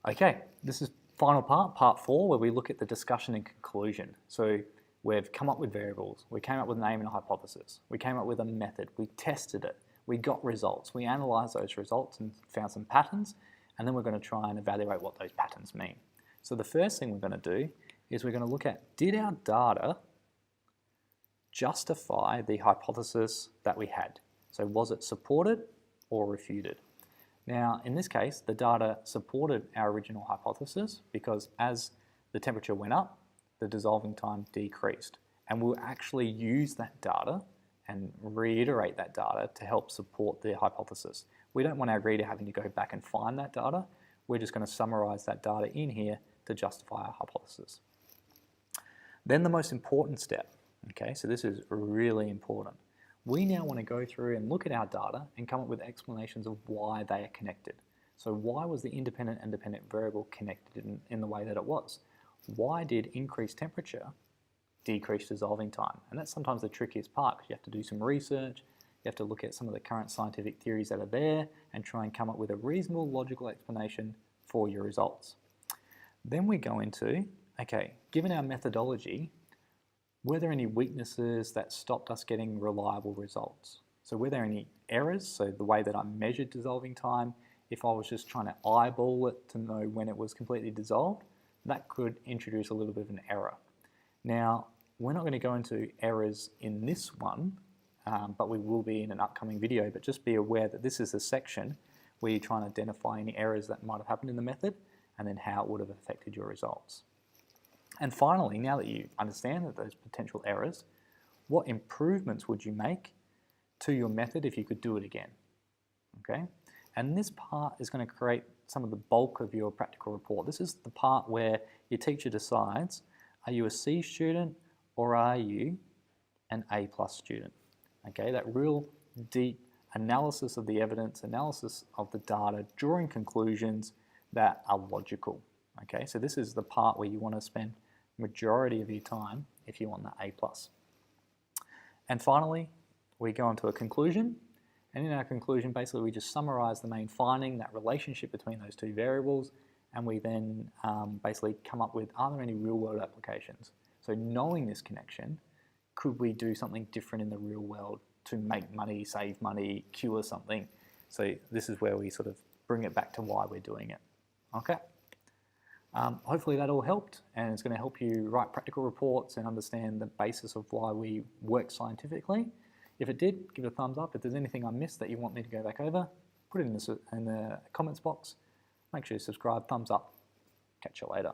Okay, this is final part, part 4, where we look at the discussion and conclusion. So we've come up with variables, we came up with a name and a hypothesis, we came up with a method, we tested it, we got results, we analysed those results and found some patterns, and then we're going to try and evaluate what those patterns mean. So the first thing we're going to do is we're going to look at, did our data justify the hypothesis that we had? So was it supported or refuted? Now, in this case, the data supported our original hypothesis because as the temperature went up, the dissolving time decreased. And we'll actually use that data and reiterate that data to help support the hypothesis. We don't want our reader having to go back and find that data. We're just going to summarize that data in here to justify our hypothesis. Then the most important step, okay, so this is really important. We now want to go through and look at our data and come up with explanations of why they are connected. So why was the independent and dependent variable connected in the way that it was? Why did increased temperature decrease dissolving time? And that's sometimes the trickiest part because you have to do some research, you have to look at some of the current scientific theories that are there and try and come up with a reasonable logical explanation for your results. Then we go into, okay, given our methodology, were there any weaknesses that stopped us getting reliable results? So were there any errors? So the way that I measured dissolving time, if I was just trying to eyeball it to know when it was completely dissolved, that could introduce a little bit of an error. Now, we're not going to go into errors in this one, but we will be in an upcoming video, but just be aware that this is a section where you're trying to identify any errors that might have happened in the method and then how it would have affected your results. And finally, now that you understand that those potential errors, what improvements would you make to your method if you could do it again? Okay? And this part is going to create some of the bulk of your practical report. This is the part where your teacher decides, are you a C student or are you an A+ student? Okay, that real deep analysis of the evidence, analysis of the data, drawing conclusions that are logical. Okay, so this is the part where you want to spend majority of your time if you want that A+. And finally, we go on to a conclusion. And in our conclusion, basically we just summarize the main finding, that relationship between those two variables, and we then basically come up with, are there any real world applications? So knowing this connection, could we do something different in the real world to make money, save money, cure something? So this is where we sort of bring it back to why we're doing it. Okay. Hopefully that all helped, and it's going to help you write practical reports and understand the basis of why we work scientifically. If it did, give it a thumbs up. If there's anything I missed that you want me to go back over, put it in the comments box. Make sure you subscribe, thumbs up. Catch you later.